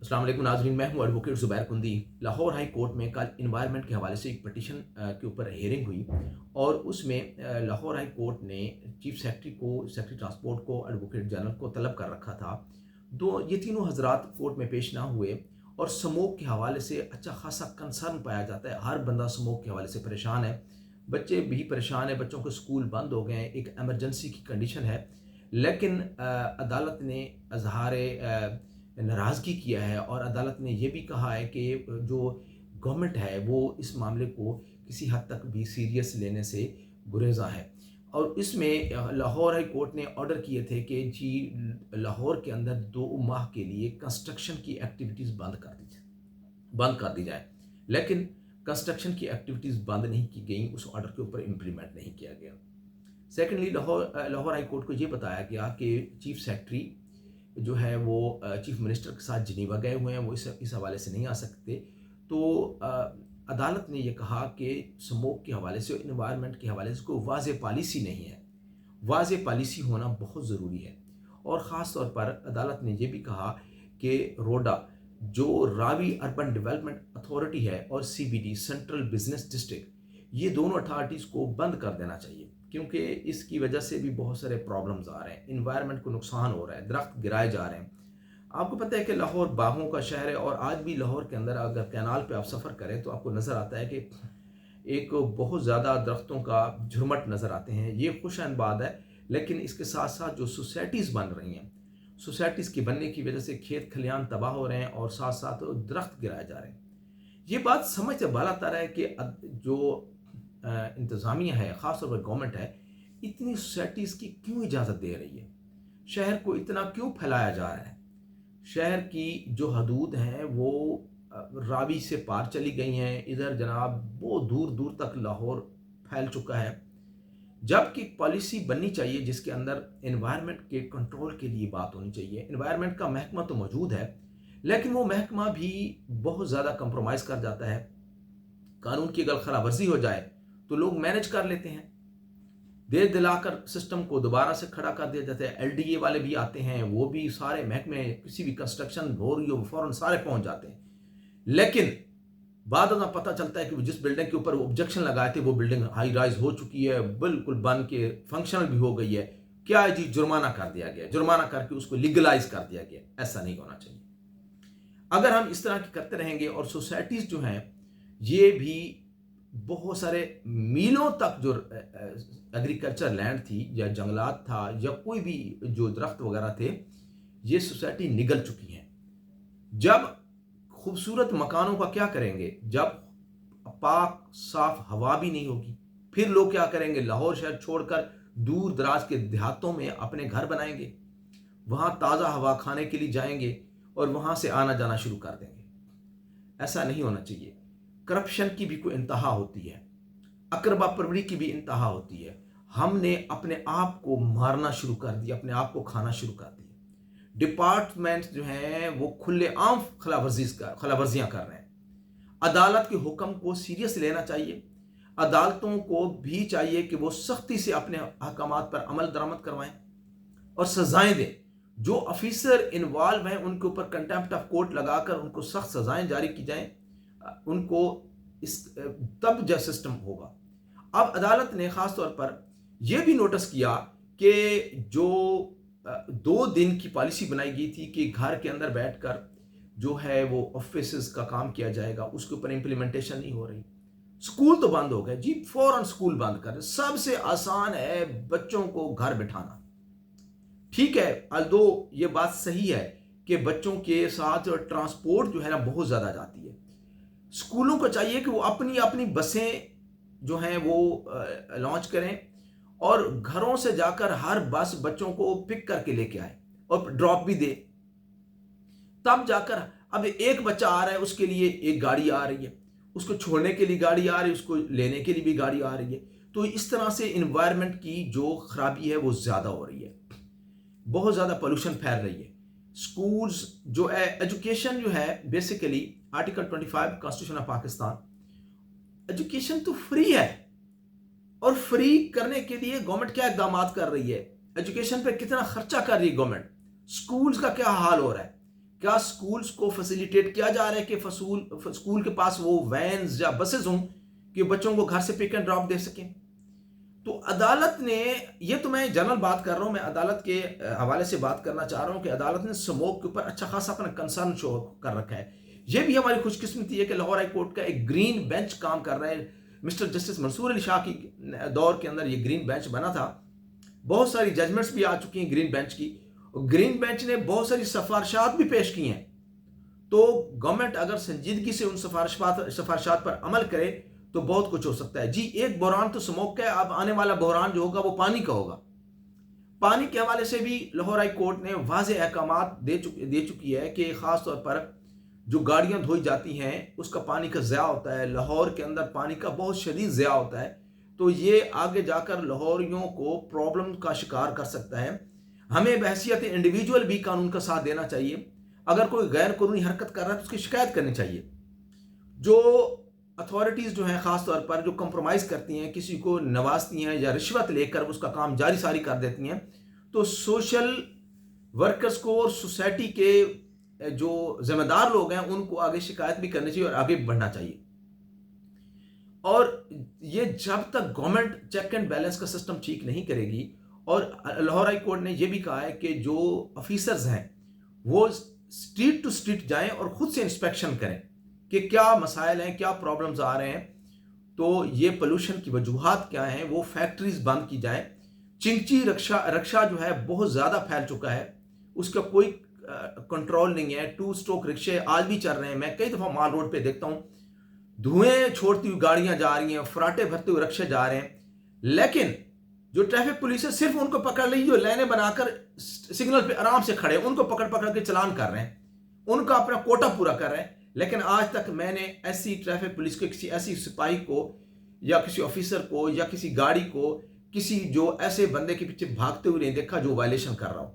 अस्सलाम वालेकुम नाज़रीन, मैं हूं advocate Zubair Kundi. Lahore high court में कल इन्वायरमेंट के हवाले से एक पटिशन के ऊपर हियरिंग हुई और उसमें लाहौर हाई कोर्ट ने चीफ सेक्रेटरी ट्रांसपोर्ट को, एडवोकेट जनरल को तलब कर रखा था। ये तीनों हजरात कोर्ट में पेश ना हुए और स्मोक के हवाले से अच्छा खासा कंसर्न पाया जाता है। हर बंदा स्मोक के हवाले से परेशान है, बच्चे भी परेशान हैं, बच्चों के स्कूल बंद हो गए हैं, एक एमरजेंसी की कंडीशन है। लेकिन अदालत ने इजहार नाराज़गी किया है और अदालत ने यह भी कहा है कि जो गवर्नमेंट है वो इस मामले को किसी हद तक भी सीरियस लेने से गुरेज़ा है। और इसमें लाहौर हाई कोर्ट ने ऑर्डर किए थे कि जी लाहौर के अंदर 2 माह के लिए कंस्ट्रक्शन की एक्टिविटीज़ बंद कर दी जाए। लेकिन कंस्ट्रक्शन की एक्टिविटीज़ बंद नहीं की गई, उस ऑर्डर के ऊपर इम्प्लीमेंट नहीं किया गया। सेकेंडली लाहौर हाई कोर्ट को ये बताया गया कि चीफ सेक्रेटरी जो है वो चीफ मिनिस्टर के साथ जिनीवा गए हुए हैं, वो इस हवाले से नहीं आ सकते। तो अदालत ने ये कहा कि स्मोक के हवाले से, इन्वायरमेंट के हवाले से कोई वाज़ेह पॉलिसी नहीं है। वाज़ेह पॉलिसी होना बहुत ज़रूरी है। और ख़ास तौर पर अदालत ने यह भी कहा कि रोडा जो रावी अर्बन डेवलपमेंट अथॉरिटी है और CBD सेंट्रल बिजनेस डिस्ट्रिक्ट, ये दोनों अथॉरिटीज़ को बंद कर देना चाहिए, क्योंकि इसकी वजह से भी बहुत सारे प्रॉब्लम्स आ रहे हैं, इन्वायरमेंट को नुकसान हो रहा है, दरख्त गिराए जा रहे हैं। आपको पता है कि लाहौर बागों का शहर है और आज भी लाहौर के अंदर अगर कैनाल पे आप सफ़र करें तो आपको नज़र आता है कि एक बहुत ज़्यादा दरख्तों का झुरमट नज़र आते हैं। ये खुशनुमा है, लेकिन इसके साथ साथ जो सोसाइटीज़ बन रही हैं, सोसाइटीज़ के बनने की वजह से खेत खलियान तबाह हो रहे हैं और साथ साथ दरख्त गिराए जा रहे हैं। ये बात समझ से बाला तर है कि जो इंतज़ामिया है, ख़ास तौर पर गवर्नमेंट है, इतनी सोसाइटीज़ की क्यों इजाज़त दे रही है? शहर को इतना क्यों फैलाया जा रहा है? शहर की जो हदूद हैं वो रावी से पार चली गई हैं। इधर जनाब बहुत दूर दूर तक लाहौर फैल चुका है, जबकि पॉलिसी बननी चाहिए जिसके अंदर एनवायरनमेंट के कंट्रोल के लिए बात होनी चाहिए। एनवायरनमेंट का महकमा तो मौजूद है, लेकिन वो महकमा भी बहुत ज़्यादा कंप्रोमाइज़ कर जाता है। कानून की अगर खिलाफ वर्जी हो जाए तो लोग मैनेज कर लेते हैं, दे दिलाकर सिस्टम को दोबारा से खड़ा कर दिया जाता है। LDA वाले भी आते हैं, वो भी सारे महकमे, किसी भी कंस्ट्रक्शन हो रही हो फौरन सारे पहुंच जाते हैं। लेकिन बाद में पता चलता है कि जिस बिल्डिंग के ऊपर ऑब्जेक्शन लगाए थे वो बिल्डिंग हाई राइज हो चुकी है, बिल्कुल बन के फंक्शनल भी हो गई है। क्या है जी, जुर्माना कर दिया गया, जुर्माना करके उसको लीगलाइज कर दिया गया। ऐसा नहीं होना चाहिए। अगर हम इस तरह की करते रहेंगे और सोसाइटीज जो हैं ये भी बहुत सारे मीलों तक जो एग्रीकल्चर लैंड थी या जंगलात था या कोई भी जो दरख्त वगैरह थे, ये सोसाइटी निगल चुकी हैं। जब खूबसूरत मकानों का क्या करेंगे, जब पाक साफ हवा भी नहीं होगी, फिर लोग क्या करेंगे, लाहौर शहर छोड़कर दूर दराज के देहातों में अपने घर बनाएंगे, वहां ताज़ा हवा खाने के लिए जाएंगे और वहां से आना जाना शुरू कर देंगे। ऐसा नहीं होना चाहिए। करप्शन की भी कोई इंतहा होती है, अकरबा परवरी की भी इंतहा होती है। हमने अपने आप को मारना शुरू कर दिया, अपने आप को खाना शुरू कर दिया। डिपार्टमेंट जो हैं वो खुले आम खिलाफवर्जियां कर रहे हैं। अदालत के हुक्म को सीरियस लेना चाहिए। अदालतों को भी चाहिए कि वो सख्ती से अपने अहकामात पर अमल दरामद करवाएं और सजाएं दें। जो ऑफिसर इन्वॉल्व हैं उनके ऊपर कंटेम्प्ट ऑफ कोर्ट लगाकर उनको सख्त सजाएं जारी की जाएं। उनको इस तब जो सिस्टम होगा। अब अदालत ने खास तौर पर यह भी नोटिस किया कि जो 2 दिन की पॉलिसी बनाई गई थी कि घर के अंदर बैठकर जो है वो ऑफिस का काम किया जाएगा, उसके ऊपर इंप्लीमेंटेशन नहीं हो रही। स्कूल तो बंद हो गए जी, फौरन स्कूल बंद कर। सबसे आसान है बच्चों को घर बिठाना। ठीक है, अल्दो ये बात सही है कि बच्चों के साथ ट्रांसपोर्ट जो है ना बहुत ज्यादा जाती है। स्कूलों को चाहिए कि वो अपनी अपनी बसें जो हैं वो लॉन्च करें और घरों से जाकर हर बस बच्चों को पिक करके लेके आए और ड्रॉप भी दे। तब जाकर, अब एक बच्चा आ रहा है उसके लिए एक गाड़ी आ रही है, उसको छोड़ने के लिए गाड़ी आ रही है, उसको लेने के लिए भी गाड़ी आ रही है। तो इस तरह से इन्वायरमेंट की जो खराबी है वो ज्यादा हो रही है, बहुत ज्यादा पोल्यूशन फैल रही है। स्कूल्स जो है, एजुकेशन जो है, basically article 25 constitution of Pakistan, education तो फ्री है और फ्री करने के लिए गवर्नमेंट क्या इकदाम कर रही है, एजुकेशन पे कितना खर्चा कर रही है गवर्नमेंट, स्कूल्स का क्या हाल हो रहा है, کیا سکولز کو فیسیلیٹیٹ کیا جا رہا ہے کہ سکول کے پاس وہ وینز یا بسز ہوں کہ بچوں کو گھر سے پک اینڈ ڈراپ دے سکیں؟ تو عدالت نے، یہ تو میں جنرل بات کر رہا ہوں، میں عدالت کے حوالے سے بات کرنا چاہ رہا ہوں کہ عدالت نے اسموک کے اوپر اچھا خاصا اپنا کنسرن شو کر رکھا ہے۔ یہ بھی ہماری خوش قسمتی ہے کہ لاہور ہائی کورٹ کا ایک گرین بینچ کام کر رہا ہے۔ مسٹر جسٹس منصور علی شاہ کی دور کے اندر یہ گرین بینچ بنا تھا، بہت ساری ججمنٹس بھی آ چکی ہیں گرین بینچ کی، اور گرین بینچ نے بہت ساری سفارشات بھی پیش کی ہیں۔ تو گورنمنٹ اگر سنجیدگی سے ان سفارشات پر عمل کرے تو بہت کچھ ہو سکتا ہے۔ جی ایک بحران تو اسموک کا ہے، اب آنے والا بحران جو ہوگا وہ پانی کا ہوگا۔ پانی کے حوالے سے بھی لاہور ہائی کورٹ نے واضح احکامات دے چکی ہے کہ خاص طور پر جو گاڑیاں دھوئی جاتی ہیں اس کا پانی کا ضیاع ہوتا ہے، لاہور کے اندر پانی کا بہت شدید ضیاع ہوتا ہے، تو یہ آگے جا کر لاہوریوں کو پرابلم کا شکار کر سکتا ہے۔ ہمیں بحیثیت انڈیویجول بھی قانون کا ساتھ دینا چاہیے، اگر کوئی غیر قانونی حرکت کر رہا ہے تو اس کی شکایت کرنی چاہیے۔ جو اتھارٹیز جو ہیں خاص طور پر جو کمپرومائز کرتی ہیں، کسی کو نوازتی ہیں یا رشوت لے کر اس کا کام جاری ساری کر دیتی ہیں، تو سوشل ورکرز کو اور سوسائٹی کے جو ذمہ دار لوگ ہیں ان کو آگے شکایت بھی کرنی چاہیے اور آگے بڑھنا چاہیے۔ اور یہ جب تک گورنمنٹ چیک اینڈ بیلنس کا سسٹم ٹھیک نہیں کرے گی، اور لاہور ہائی کورٹ نے یہ بھی کہا ہے کہ جو آفیسرز ہیں وہ اسٹریٹ ٹو اسٹریٹ جائیں اور خود سے انسپیکشن کریں کہ کیا مسائل ہیں، کیا پرابلمز آ رہے ہیں، تو یہ پولوشن کی وجوہات کیا ہیں، وہ فیکٹریز بند کی جائیں۔ چنگچی رکشا جو ہے بہت زیادہ پھیل چکا ہے، اس کا کوئی کنٹرول نہیں ہے۔ 2 اسٹروک رکشے آج بھی چل رہے ہیں، میں کئی دفعہ مال روڈ پہ دیکھتا ہوں، دھوئیں چھوڑتی ہوئی گاڑیاں جا رہی ہیں، فراٹے بھرتے ہوئے رکشے جا رہے ہیں، لیکن جو ٹریفک پولیس ہے صرف ان کو پکڑ لی، جو لائنیں بنا کر سگنل پہ آرام سے کھڑے ان کو پکڑ کے چلان کر رہے ہیں، ان کا اپنا کوٹا پورا کر رہے ہیں۔ لیکن آج تک میں نے ایسی ٹریفک پولیس کو، کسی ایسی سپاہی کو یا کسی آفیسر کو یا کسی گاڑی کو، کسی جو ایسے بندے کے پیچھے بھاگتے ہوئے نہیں دیکھا جو وائلیشن کر رہا ہو۔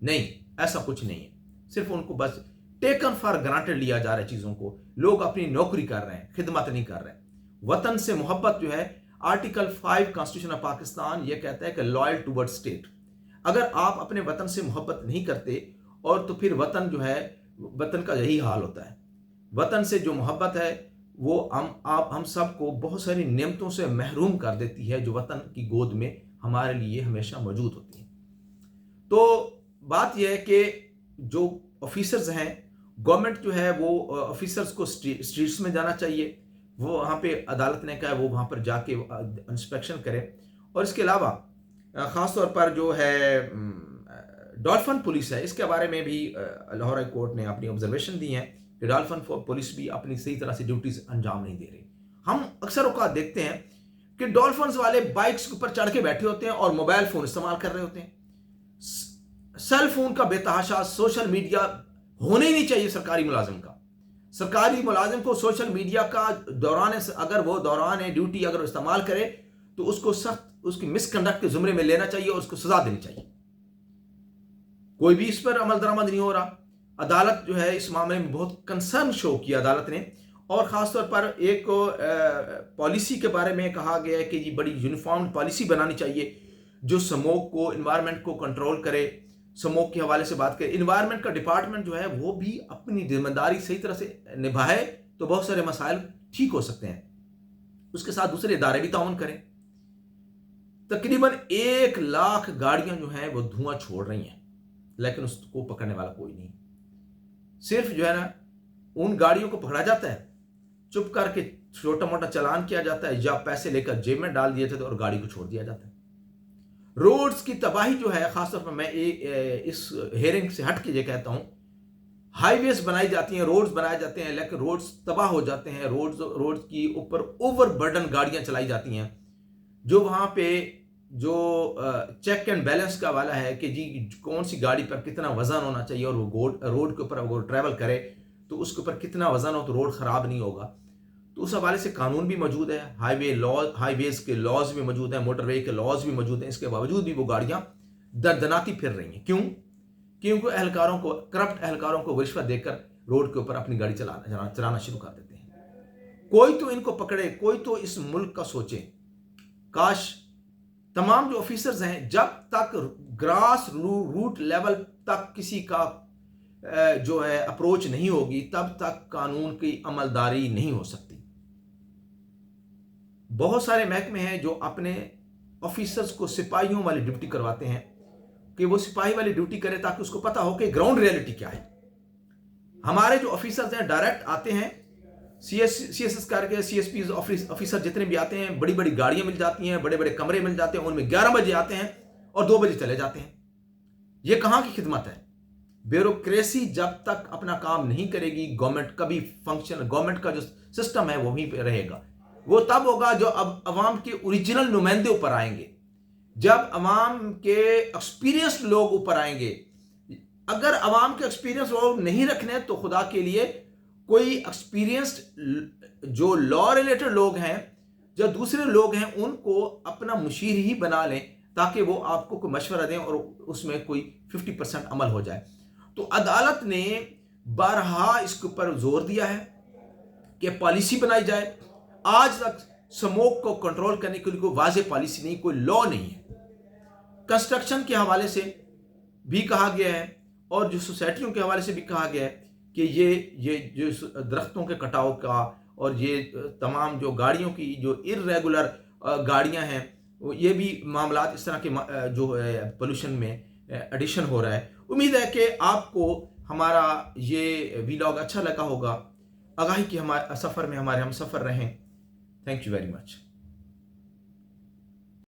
نہیں، ایسا کچھ نہیں ہے، صرف ان کو بس ٹیکن فار گرانٹڈ لیا جا رہا ہے چیزوں کو۔ لوگ اپنی نوکری کر رہے ہیں، خدمت نہیں کر رہے ہیں۔ وطن سے محبت جو ہے، آرٹیکل 5 کانسٹیٹیوشن آف پاکستان یہ کہتا ہے کہ لائل ٹوورڈ اسٹیٹ۔ اگر آپ اپنے وطن سے محبت نہیں کرتے، اور تو پھر وطن جو ہے، وطن کا یہی حال ہوتا ہے۔ وطن سے جو محبت ہے وہ ہم سب کو بہت ساری نعمتوں سے محروم کر دیتی ہے جو وطن کی گود میں ہمارے لیے ہمیشہ موجود ہوتی ہیں۔ تو بات یہ ہے کہ جو آفیسرز ہیں، گورنمنٹ جو ہے وہ آفیسرز کو اسٹریٹس میں جانا چاہیے، وہ وہاں پہ عدالت نے کہا ہے وہ وہاں پر جا کے انسپیکشن کرے۔ اور اس کے علاوہ خاص طور پر جو ہے ڈولفن پولیس ہے، اس کے بارے میں بھی لاہور ہائی کورٹ نے اپنی آبزرویشن دی ہیں کہ ڈولفن پولیس بھی اپنی صحیح طرح سے ڈیوٹیز انجام نہیں دے رہی۔ ہم اکثر اوقات دیکھتے ہیں کہ ڈولفنز والے بائکس کے اوپر چڑھ کے بیٹھے ہوتے ہیں اور موبائل فون استعمال کر رہے ہوتے ہیں۔ سیل فون کا بے تحاشا، سوشل میڈیا ہونا ہی نہیں چاہیے سرکاری ملازم کا۔ سرکاری ملازم کو سوشل میڈیا کا اگر وہ دوران ڈیوٹی اگر استعمال کرے تو اس کو سخت اس کی مس کنڈکٹ کے زمرے میں لینا چاہیے اور اس کو سزا دینی چاہیے۔ کوئی بھی اس پر عمل درآمد نہیں ہو رہا۔ عدالت جو ہے اس معاملے میں بہت کنسرن شو کیا عدالت نے، اور خاص طور پر ایک پالیسی کے بارے میں کہا گیا ہے کہ یہ بڑی یونیفارم پالیسی بنانی چاہیے جو سموک کو، انوائرمنٹ کو کنٹرول کرے، سموک کے حوالے سے بات کرے۔ انوائرمنٹ کا ڈپارٹمنٹ جو ہے وہ بھی اپنی ذمہ داری صحیح طرح سے نبھائے تو بہت سارے مسائل ٹھیک ہو سکتے ہیں۔ اس کے ساتھ دوسرے ادارے بھی تعاون کریں۔ تقریباً 1 لاکھ گاڑیاں جو ہیں وہ دھواں چھوڑ رہی ہیں، لیکن اس کو پکڑنے والا کوئی نہیں۔ صرف جو ہے نا ان گاڑیوں کو پکڑا جاتا ہے، چپ کر کے چھوٹا موٹا چلان کیا جاتا ہے یا پیسے لے کر جیب میں ڈال دیے تھے اور گاڑی کو چھوڑ دیا جاتا ہے۔ روڈز کی تباہی جو ہے، خاص طور پر میں اس ہیئرنگ سے ہٹ کے یہ کہتا ہوں، ہائی ویز بنائی جاتی ہیں، روڈز بنائے جاتے ہیں، لیکن روڈز تباہ ہو جاتے ہیں۔ روڈز کی اوپر اوور برڈن گاڑیاں چلائی جاتی ہیں، جو وہاں پہ جو چیک اینڈ بیلنس کا والا ہے کہ جی کون سی گاڑی پر کتنا وزن ہونا چاہیے، اور وہ روڈ کے اوپر وہ ٹریول کرے تو اس کے اوپر کتنا وزن ہو تو روڈ خراب نہیں ہوگا۔ تو اس حوالے سے قانون بھی موجود ہے، ہائی ویز کے لاز بھی موجود ہیں، موٹر وے کے لاز بھی موجود ہیں، اس کے باوجود بھی وہ گاڑیاں دردناتی پھر رہی ہیں۔ کیونکہ اہلکاروں کو، کرپٹ اہلکاروں کو رشوت دے کر روڈ کے اوپر اپنی گاڑی چلانا شروع کر دیتے ہیں۔ کوئی تو ان کو پکڑے، کوئی تو اس ملک کا سوچے۔ کاش تمام جو آفیسرز ہیں، جب تک گراس روٹ لیول تک کسی کا जो है अप्रोच नहीं होगी तब तक कानून की अमलदारी नहीं हो सकती। बहुत सारे महकमे हैं जो अपने ऑफिसर्स को सिपाहियों वाली ड्यूटी करवाते हैं कि वो सिपाही वाली ड्यूटी करे ताकि उसको पता हो कि ग्राउंड रियलिटी क्या है। हमारे जो ऑफिसर्स हैं डायरेक्ट आते हैं, सीएसएस करके सीएसपी ऑफिसर जितने भी आते हैं, बड़ी बड़ी गाड़ियां मिल जाती हैं, बड़े बड़े कमरे मिल जाते हैं, उनमें 11 बजे आते हैं और 2 बजे चले जाते हैं। ये कहां की खिदमत है? ब्यूरोक्रेसी जब तक अपना काम नहीं करेगी, गवर्नमेंट का भी फंक्शन, गवर्नमेंट का जो सिस्टम है वो वहीं पे रहेगा। वो तब होगा जो अब अवाम के ओरिजिनल नुमाइंदे ऊपर आएंगे, जब अवाम के एक्सपीरियंस लोग ऊपर आएंगे। अगर अवाम के एक्सपीरियंस लोग नहीं रखने तो खुदा के लिए कोई एक्सपीरियंस्ड जो लॉ रिलेटेड लोग हैं, जो दूसरे लोग हैं, उनको अपना मुशीर ही बना लें ताकि वो आपको कोई मशवरा दें और उसमें कोई 50% अमल हो जाए। तो अदालत ने बारहा इसके ऊपर जोर दिया है कि पॉलिसी बनाई जाए। आज तक स्मोक को कंट्रोल करने के लिए कोई वाज़ेह पॉलिसी नहीं, कोई लॉ नहीं है। कंस्ट्रक्शन के हवाले से भी कहा गया है और जो सोसाइटियों के हवाले से भी कहा गया है कि ये जो दरख्तों के कटाव का और ये तमाम जो गाड़ियों की जो इर्रेगुलर गाड़ियां हैं, ये भी मामला इस तरह के जो पोल्यूशन में एडिशन हो रहा है। उम्मीद है कि आपको हमारा ये व्लॉग अच्छा लगा होगा। आगाही की हमारे सफ़र में हमारे हम सफ़र रहें। Thank you very much.